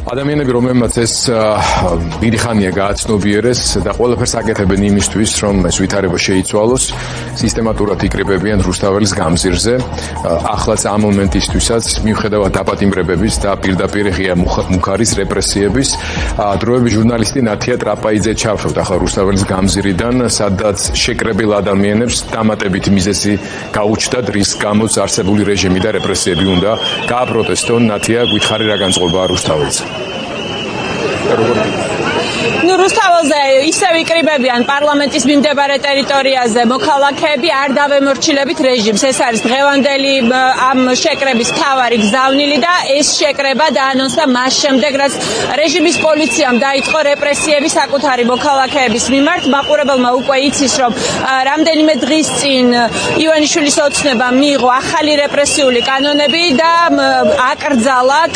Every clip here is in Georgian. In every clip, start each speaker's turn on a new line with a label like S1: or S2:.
S1: ადამიანები, რომელმაც ეს დიდი ხანია გააცნობიერეს და ყველაფერს აკეთებენ იმისთვის, რომ ეს ვითარება შეიცვალოს, სისტემატურად იკრიბებიან რუსთაველის გამზირზე. Ახლაც ამ მომენტისთვისაც, მიუხედავად დაპატიმრებების და პირდაპირ ღია მუხარის რეპრესიების, დროების ჟურნალისტი ნათია ტრაპაიძე ჩავშევთ ახლა რუსთაველის გამზირიდან, სადაც შეკრებილ ადამიანებს დამატებითი მიზეზი გაუჩნდათ, რის გამოც არსებული რეჟიმი და რეპრესიები უნდა გააპროტესტონ. ნათია, გითხარი რა განწყობაა რუსთაველს?
S2: რუსთაველზე ისევ იკრიბებიან პარლამენტის მიმდებარე ტერიტორიაზე მოქალაქეები, არ დავემორჩილებით რეჟიმს. ეს არის დღევანდელი ამ შეკრების მთავარი გზავნილი და ეს შეკრება დაანონსდა მას შემდეგ, რაც რეჟიმის პოლიციამ დაიწყო რეპრესიები საკუთარი მოქალაქეების მიმართ. მაყურებელმა უკვე იცის, რომ რამდენიმე დღის წინ ივანიშვილის ოცნებამ მიიღო ახალი რეპრესიული კანონები და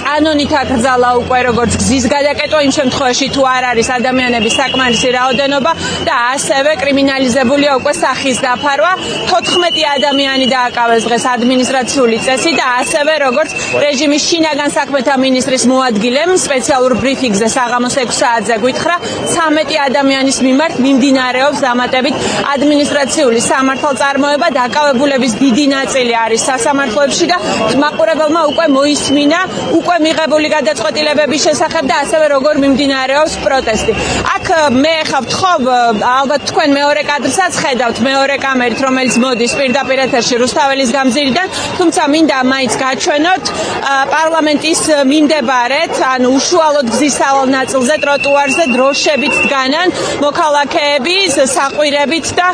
S2: კანონით აკრძალა უკვე როგორც გზის გადაკეტვა იმ შემთხვევაში თუ არ არის ადამიანების საკმარისი რაოდენობა და ასევე კრიმინალიზებულია უკვე სახის დაფარვა. 14 ადამიანი დააკავეს დღეს ადმინისტრაციული წესით და ასევე როგორც რეჟიმის შინაგან საქმეთა მინისტრის მოადგილემ სპეციალურ ბრიფინგზე საღამოს 6 საათზე გითხრა, 13 ადამიანის მიმართ მიმდინარეობს დამატებით ადმინისტრაციული სამართალწარმოება. დაკავებულების დიდი ნაწილი არის სასამართლოებში და მაყურებელმა უკვე მოისმინა უკვე მიღებული გადაწყვეტილებების შესახებ და ასევე როგორ მიმდინარეობს პროტესტი. აქ მე ხა ვთხოვ, ალბათ თქვენ მეორე კადრსაც ხედავთ, მეორე კამერით, რომელიც მოდის პირდაპირ ეთერში რუსთაველის გამზირიდან, თუმცა მინდა მაინც გაჩვენოთ პარლამენტის მიმდებარედ, ანუ უშუალოდ გზის სავალ ნაწილზე, ტროტუარზე დროშებით დგანან მოქალაქეები საყვირებით და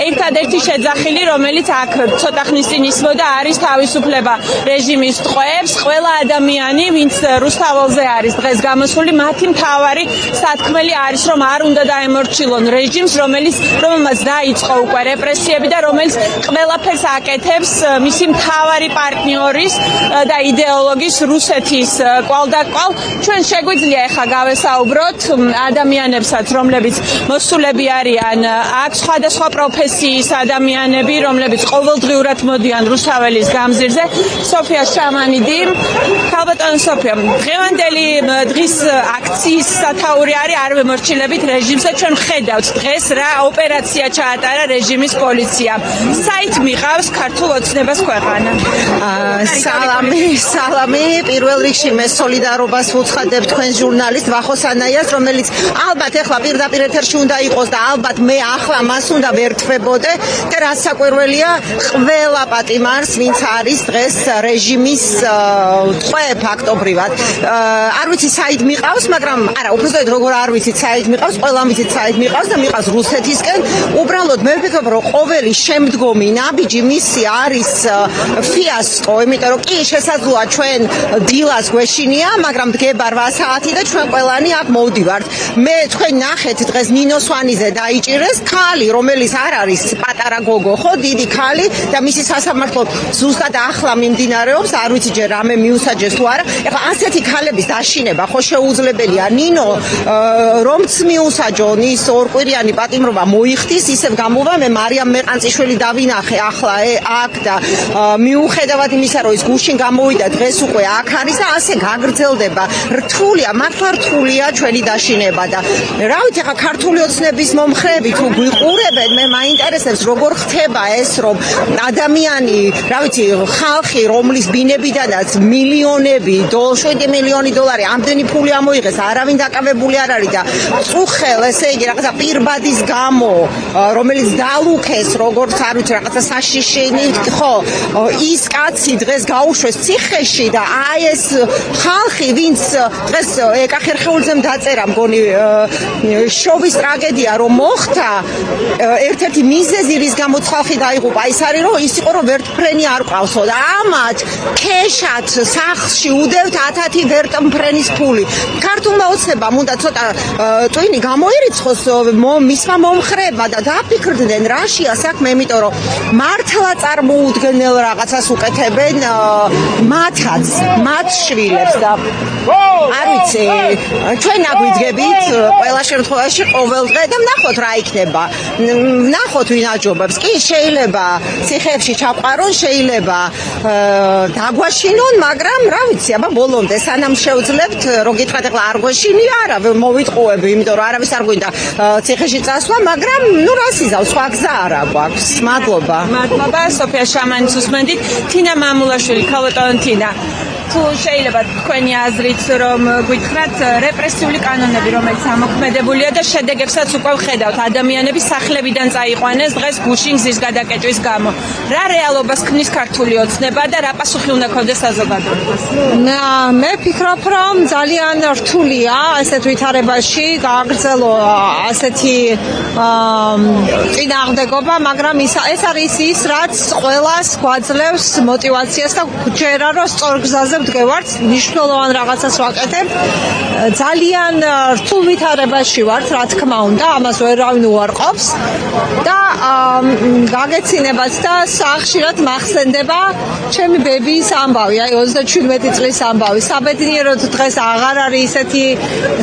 S2: ერთადერთი შეძახილი, რომელიც აქ ცოტა ხნის წინ ისმოდა, არის თავისუფლება რეჟიმის ტყვეებს. ყველა ადამიანი, ვინც რუსთაველზე არის დღეს გამოსული, მათი მთავარი სათქმელი არის, რომ არ უნდა დაემორჩილონ რეჟიმს, რომელმაც დაიწყო უკვე რეპრესიები და რომელიც ყველაფერს აკეთებს მისი მთავარი პარტნიორის და იდეოლოგის რუსეთის კვალდაკვალ. ჩვენ შეგვიძლია ახლა გავესაუბროთ ადამიანებსაც, რომლებიც მოსულები არიან, აქ სხვადასხვა პროფესიის ადამიანები, რომლებიც ყოველდღიურად მოდიან რუსთაველის გამზირზე. სოფია შამანიდი, ქალბატონო სოფია, დღევანდელი დღის აქციის სათაური არის არ ვემორჩილებით რეჟიმს და ჩვენ ხედავთ დღეს რა ოპერაცია ჩაატარა რეჟიმის პოლიციამ. საით მიყავს ქართულ ოცნებას ქვეყანა?
S3: სალამი, პირველ რიგში მე სოლიდარობას ვუცხადებ თქვენ ჟურნალისტ ვახოსანაიას, რომელიც ალბათ ახლა პირდაპირ ეთერში უნდა იყოს და ალბათ მე ახლა მას უნდა ვერთვებოდე და რაც საკვირველია, ყველა პატიმარს, ვინც არის დღეს რეჟიმის ტყვე ფაქტობრივად. არ ვიცი საით მიყავს, მაგრამ არა, უბრალოდ როგორ არ ვიცით საით მიყავს, ყველა ვიცით საით მიყავს და მიყავს რუსეთისკენ. უბრალოდ მე ვფიქრობ, რომ ყოველი შემდგომი ნაბიჯი მისი არის ფიასკო, იმიტომ რომ კი შესაძლოა ჩვენ დილას გვეშინია, მაგრამ დგება 8 საათი და ჩვენ ყველანი აქ მოვდივართ. მე თქვენ ნახეთ დღეს ნინო სვანიზე დაიჭირეს ქალი, რომელიც არ არის პატარა გოგო, ხო, დიდი ქალი და მისი სასამართლო ზუსტად ახლა მიმდინარეობს, არ ვიცი ჯერ რამე მიუსაჯეს თუ არა. ეხლა ასეთი ქალების დაშინება ხო შეუძლებელია. ნინო რომც მიუსაჯონ ის ორკვირიანი პატიმრობა მოიხდის, ისევ გამოვა მე მარიამ მეყანწიშვილი დავინახე ახლა აქ და მიუხედავად იმისა, რომ ის გუშინ გამოვიდა, დღეს უკვე აქ არის და ასე გაგრძელდება. რთულია, მართლა რთულია ჩვენი დაშინება და რა ვიცი, ახლა ქართული ოცნების მომხრეები თუ გვიყურებენ, მე მაინტერესებს როგორ ხდება ეს, რომ ადამიანი, რა ვიცი, ხალხი, რომლის ბინებიდანაც მილიონები, 7 მილიონი დოლარი, ამდენი ფული ამოიღეს, არავინ დაკავებული არ არის და წუხელ, ესე იგი, რაღაცა პირბადის გამო, რომელიც დალუქეს, როგორც არ ვიცი, რაღაცა საშიშენი, ხო, ის კაცი დღეს გაუშვეს ციხეში და აი ეს ხალხი, ვინც დღეს ეკა ხერხეულძემ დაწერა, მგონი შოვის ტრაგედია რომ მოხდა, ერთ-ერთი მიზეზი, რის გამოც ხალხი დაიღუპა, ის არის, რომ ის იყო, რომ ვერტმფრენი არ ყავსო და ამათ ქეშად სახლში უდევთ 10 ვერტმფრენის ფული. ქართულმა ოცნებამ უნდა ცოტა ტვინი გამოირიცხოს მისმა მომხრეებმა და დაფიქრდნენ რაშია საქმე, იმიტომ რომ მართლა წარმოუდგენელ რაღაცას უკეთებენ მათაც, მათ შვილებს და არ ვიცი ვიცი, ჩვენ აგვიძგებით ყველა შემთხვევაში ყოველდღე და ვნახოთ რა იქნება. ვნახოთ ვინ აჯობებს. კი, შეიძლება ციხეებში ჩაყვარონ, შეიძლება დაგვაშინონ, მაგრამ რა ვიცი, აბა ბოლომდე სანამ შევძლებთ, რო გითხრათ ახლა არ გვეშინი, არა, მოვიტყუები, იმიტომ რომ არავის არ გვინდა ციხეში წასვლა, მაგრამ ნუ რას იზავს, სხვა გზა არ აქვს. მადლობა.
S2: მადლობა, სოფია შამანის უსმენდით, თინა მამულაშვილი, ქალბატონი თინა. თუ შეიძლება თქვენი აზრით რომ გითხრათ რეპრესიული კანონები რომელიც ამოქმედებულია და შედეგებსაც უკვე ვხედავთ ადამიანები სახლებიდან წაიყვანეს დღეს გუშინ გზის გადაკეჭვის გამო რა რეალობას ქმნის ქართული ოცნება და რა პასუხი უნდა ქონდეს საზოგადოებას
S4: მე ვფიქრობ რომ ძალიან რთულია ასეთ ვითარებაში გააგრძელო ასეთი წინააღმდეგობა მაგრამ ეს არის ის რაც ყველას გვაძლევს მოტივაციას და ჯერა რომ სწორ გზაზე ვდგევართ, მნიშვნელოვან რაღაცას ვაკეთებთ. ძალიან რთულ ვითარებაში ვართ, რა თქმა უნდა, ამას ვერავინ უარყოფს და გაგეცინებაც და ხშირად მახსენდება ჩემი ბებიის ამბავი, აი 37 წლის ამბავი. საბედნიეროდ დღეს აღარ არის ისეთი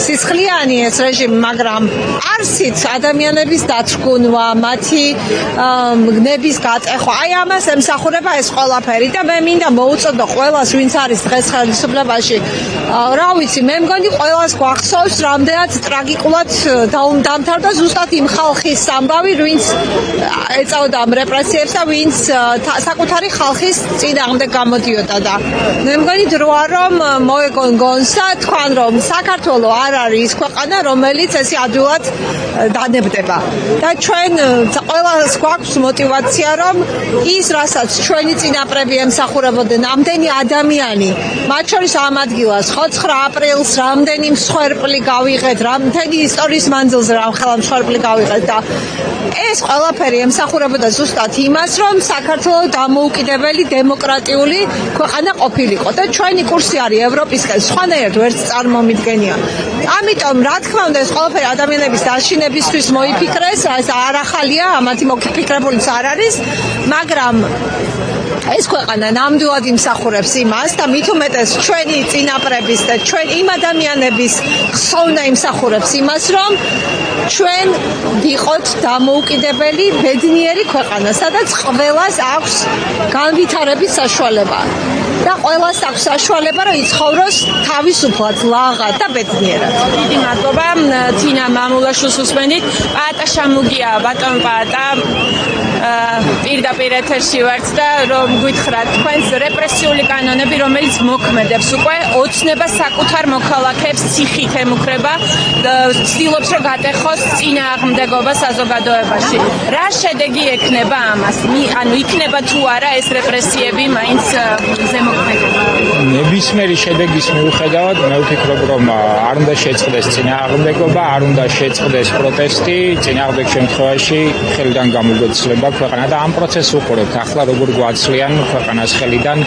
S4: სისხლიანი ეს რეჟიმი, მაგრამ არსით ადამიანების დათრგუნვა, მათი გნების გატეხვა, აი ამას ემსახურება ეს ყველაფერი და მე მინდა მოუწოდო ყველას, ვინც არის დღეს ხელისუფლებაში. რა ვიცი, მე მგონი ყველას გვახსოვს, რამდენად ტრაგიკულად დამთავრდა ზუსტად იმ ხალხის ამბავი, ვინც ეწეოდა ამ რეპრესიებს და ვინც საკუთარი ხალხის წინააღმდეგ გამოდიოდა და მე მგონი დროა რომ მოეგონ გონს და თქვან რომ საქართველო არ არის ის ქვეყანა, რომელიც ესე ადვილად დანებდება. და ჩვენ ყველას გვაქვს მოტივაცია რომ ის რასაც ჩვენი წინაპრები ემსახურებოდნენ, ამდენი ადამიანი მათ შორის ამ ადგილას 9 აპრილს რამდენი მსხვერპლი გავიღეთ, რამდენი ისტორიის მანძილზე რამხელა მსხვერპლი გავიღეთ და ეს ყველაფერი ემსახურებოდა ზუსტად იმას, რომ საქართველო დამოუკიდებელი დემოკრატიული ქვეყანა ყოფილიყო და ჩვენი კურსი არის ევროპისკენ, სხვანაირად ვერც წარმომიდგენია. ამიტომ რა თქმა უნდა ეს ყველაფერი ადამიანების დაშინებისთვის მოიფიქრეს, ეს არ ახალია, ამათი მოფიქრებულიც არ არის, მაგრამ ეს ქვეყანა ნამდვილად იმსახურებს იმას და მით უმეტეს ჩვენი წინაპრების და ჩვენ იმ ადამიანების ხსოვნა იმსახურებს იმას, რომ ჩვენ ვიყოთ დამოუკიდებელი ბედნიერი ქვეყანა, სადაც ყველას აქვს განვითარების საშუალება და ყველას აქვს საშუალება, რომ იცხოვროს თავისუფლად, ლაღად და ბედნიერად.
S2: დიდი მადლობა თინა მამულაშვილს უსმენით. პაატა შამუგია, ბატონ პაატა პირდაპირ ეთერში ვართ და რომ გითხრათ თქვენს რეპრესიული კანონები რომელიც მოქმედებს უკვე ოცნება საკუთარ მოქალაქეებს ციხით ემუქრება ცდილობს რომ გატეხოს წინააღმდეგობა საზოგადოებაში რა შედეგი ექნება ამას ანუ იქნება თუ არა ეს რეპრესიები მაინც ზემოქმედება
S5: ნებისმიერი შედეგის მიუხედავად მე ვფიქრობ რომ არ უნდა შეწყდეს წინააღმდეგობა არ უნდა შეწყდეს პროტესტი წინააღმდეგ შემთხვევაში ხელიდან გამოგვეცლება ქვეყანა და ამ პროცესს უყურებთ ახლა როგორ გვაცლიან ქვეყანას ხელიდან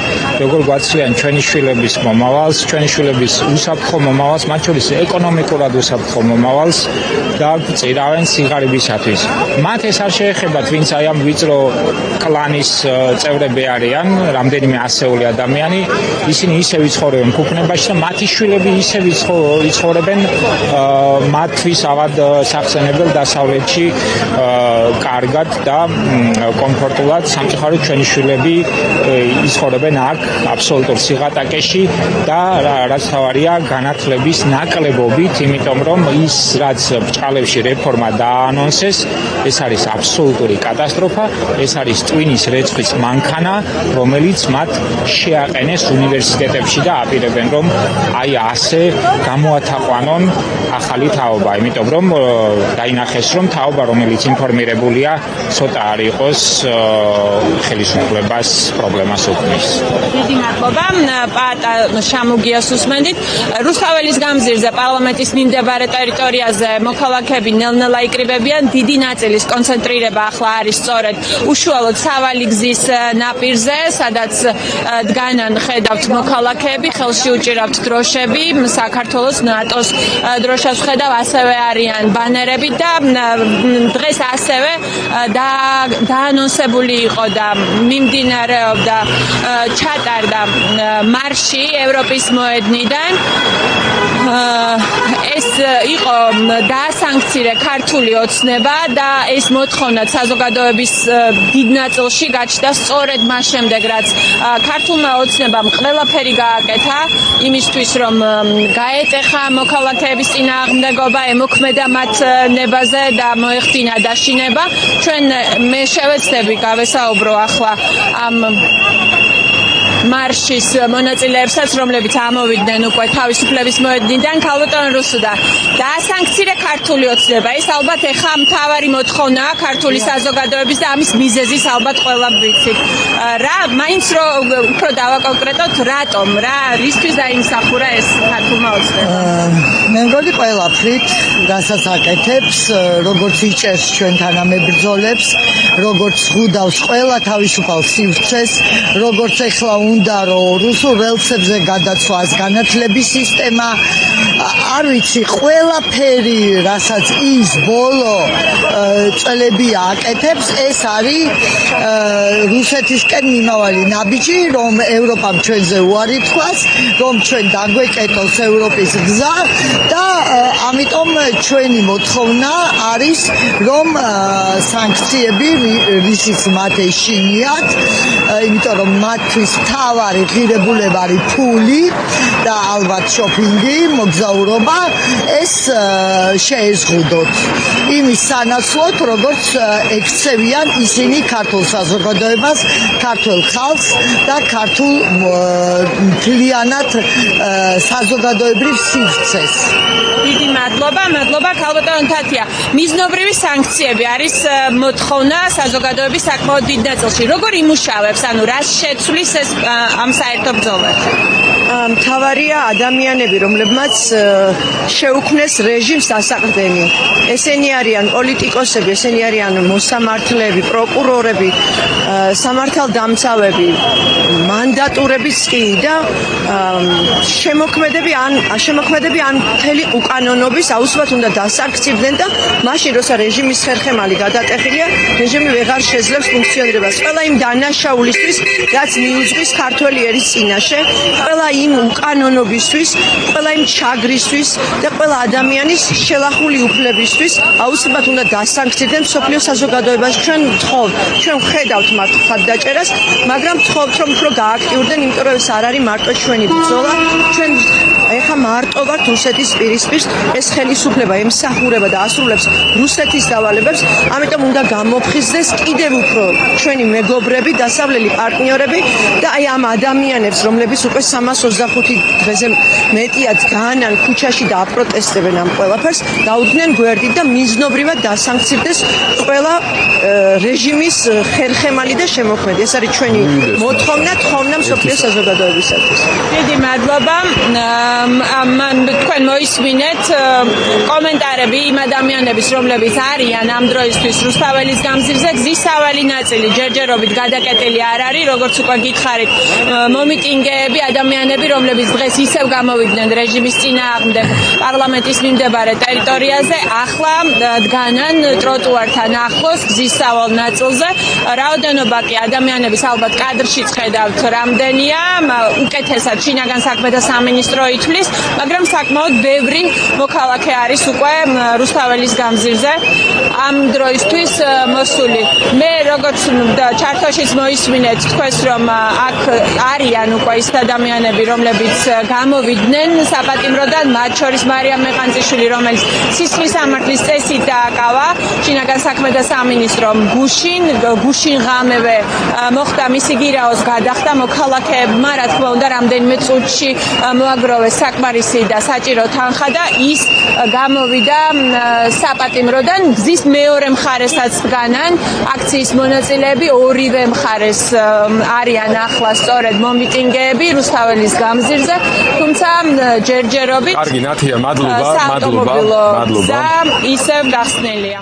S5: როგორ გვაცლიან ჩვენი შვილების მომავალს ჩვენი შვილების უსაფრთხო მომავალს მათ შორის ეკონომიკურად უსაფრთხო მომავალს და წირავენ სიღარიბისათვის მათ ეს არ შეეხებათ ვინც აი ამ ვიწრო კლანის წევრები არიან რამდენიმე ასეული ადამიანი ისინი ისე ვიცხოვრებენ ფუფუნებაში და მათი შვილები ისე ვიცხოვრებენ მათთვის ავად სახსენებელ დასავლეთში კარგად და კომფორტულად სამწუხაროდ ჩვენი შვილები იცხოვრებენ აქ აბსოლუტურ სიღატაკეში და რაც თავარია განათლების ნაკლებობით იმიტომ რომ ის რაც ბჭყალებში რეფორმა დაანონსეს ეს არის აბსოლუტური კატასტროფა ეს არის ტვინის რეცხვის მანქანა რომელიც მათ შეაყენეს უნივერსიტეტებში და აპირებენ რომ აი ასე გამოათაყვანონ ახალი თაობა იმიტომ რომ დაინახეს რომ თაობა რომელიც ინფორმირებულია ცოტა არ იყოს ხელისუფლებას პრობლემას უქმნის.
S2: დიდი მადლობა პაატა შამუგიას უსმენდით. რუსთაველის გამზირზე პარლამენტის მიმდებარე ტერიტორიაზე მოქალაქეები ნელ-ნელა იკრიბებიან. დიდი ნაწილის კონცენტრირება ახლა არის სწორედ უშუალოდ სავალი გზის ნაპირზე, სადაც დგანან ხედავთ მოქალაქეები, ხელში უჭირავთ დროშები, საქართველოს ნატოს დროშას ხედავ, ასევე არიან ბანერები და დღეს ასევე დაანონსებული იყო და მიმდინარეობდა ჩატარდა მარში ევროპის მოედნიდან იყო დაასანქცირე ქართული ოცნება და ეს მოთხოვნა საზოგადოების დიდ ნაწილში გაჩნდა სწორედ მას შემდეგ, რაც ქართულმა ოცნებამ ყველაფერი გააკეთა იმისთვის, რომ გაეტეხა მოქალაქეების წინააღმდეგობა, ემოქმედა მათ ნებაზე და მოეხდინა დაშინება. ჩვენ მე შევეცდები გავესაუბრო ახლა ამ მარშის მონაწილეებსაც, რომლებიც ამოვიდნენ უკვე თავისუფლების მოედნიდან, ქალბატონ რუსუდა. დაასანქცირე ქართული ოცნება. ეს ალბათ ეხა მთავარი მოთხოვნაა ქართული საზოგადოების და ამის მიზეზის ალბათ ყველა ვიცით. რა, მაინც უფრო დავაკონკრეტოთ, რატომ, რისთვის დაიმსახურა ეს ქართულმა ოცნებამ?
S6: მე მგონი ყველაფრით, რასაც აკეთებს, როგორც იჭერს ჩვენ თანამებრძოლებს, როგორც ზღუდავს ყველა თავისუფალ სივრცეს, როგორც ეხლა უნდა რომ რუსულ რელსებზე გადაცვლას განათლების სისტემა, არ ვიცი, ყველაფერი, რასაც ის ბოლო წლები აკეთებს, ეს არის რუსეთისკენ მიმავალი ნაბიჯი, რომ ევროპამ ჩვენზე უარი თქვას, რომ ჩვენ დაგვეკეტოს ევროპის გზა და ამიტომ ჩვენი მოთხოვნა არის, რომ სანქციები რისიც მათ ეშინიათ, იმიტომ რომ მათთვის თავარი ღირებულება არის ფული და ალბათ შოპინგი, მოგზაურობა, ეს შეეზღუდოთ. იმის სანაცვლოდ, როგორც ექცევიან ისინი ქართულ საზოგადოებას, ქართულ ხალხს და ქართულ მთლიანად საზოგადოებრივ სივრცეს.
S2: დიდი მადლობა ქალბატონ თათია. მიზნობრივი სანქციები არის მოთხოვნა საზოგადოების საკმაოდ დიდ ნაწილში. როგორ იმუშავებს, ანუ რას შეცვლის ეს ამ საერთო ბრძოლაში?
S4: მთავარია ადამიანები, რომლებმაც შეუქმნეს რეჟიმს დასაყრდენი. ესენი არიან პოლიტიკოსები, ესენი არიან მოსამართლეები, პროკურორები, სამართალდამცავები, მანდატურებიც კი და შემოქმედები ან მთელი უკანონობის აუცილებლად უნდა დასანქცირდნენ და მაშინ, როცა რეჟიმის ხერხემალი გადატეხილია, რეჟიმი ვეღარ შეძლებს ფუნქციონირებას. ყველა იმ დანაშაულისთვის, რაც მიუძღვის ქართველი ერის წინაშე, ყველა იმ უკანონობისთვის, ყველა იმ ჩაგრისთვის და ყველა ადამიანის შელახული უფლებისთვის აუცილებლად უნდა დასანქცირდნენ მსოფლიო საზოგადოებას. ჩვენ ვთხოვთ, ჩვენ ვხედავთ მათ ხადდაჭერას, მაგრამ ვთხოვთ, რომ უფრო გააქტიურდნენ, იმიტომ რომ ეს არ არის მარტო ჩვენი ბრძოლა. ჩვენ ეხა მარტო ვართ რუსეთის პირისპირ, ეს ხელისუფლება ემსახურება და ასრულებს რუსეთის დავალებებს, ამიტომ უნდა გამოფხიზდეს კიდევ უფრო ჩვენი მეგობრები, დასავლელი პარტნიორები და აი ამ ადამიანებს, რომლებიც უკვე 325 დღეზე მეტიად განან ქუჩაში და აპროტესტებენ ამ ყველაფერს, დაუდგნენ გვერდით და მიზნობრივად დასანქცირდეს ყველა რეჟიმის ხერხემალი და შემოქმედი. ეს არის ჩვენი მოთხოვნა მსოფლიო საზოგადოებისათვის.
S2: დიდი მადლობა. თქვენ მოისმინეთ კომენტარები იმ ადამიანების, რომლებიც არიან ამ დროისთვის რუსთაველის გამზირზე, გზის სავალი ნაწილი ჯერჯერობით გადაკეტილი არ არის, როგორც უკვე გითხარით, მომიტინგეები, ადამიანები, რომლებიც დღეს ისევ გამოვიდნენ რეჟიმის წინააღმდეგ პარლამენტის მიმდებარე ტერიტორიაზე, ახლა დგანან ტროტუართან ახლოს გზის სავალ ნაწილზე. რაოდენობა კი ადამიანების ალბათ კადრშიც ხედავთ რამდენია, უკეთესად შინაგან საქმეთა სამინისტრო ითვლის, მაგრამ საკმაოდ ბევრი მოქალაქე არის უკვე რუსთაველის გამზირზე ამ დროისთვის მოსული. მე როგორც ჩართვაშიც მოისმინეთ თქვენს, რომ აქ არიან უკვე ის ადამიანები, რომლებიც გამოვიდნენ საპატიმროდან, მათ შორის მარიამ მეყანწიშვილი, რომელიც სისხლის სამართლის წესით დააკავა შინაგან საქმეთა სამინისტრომ გუშინ ღამევე მოხდა მისი გირაოს გადახდა, მოქალაქეებმა რა თქმა უნდა რამდენიმე წუთში მოაგროვეს საკმარისი და საჭირო თანხა და ის გამოვიდა საპატიმროდან. გზის მეორე მხარესაც დგანან აქციის მონაწილეები, ორივე მხარეს არიან ახლა სწორედ მომიტინგეები რუსთაველის გამზირზე, თუმცა ჯერჯერობით
S1: კარგი, ნათია, მადლობა.
S2: ისევ გახსნილია.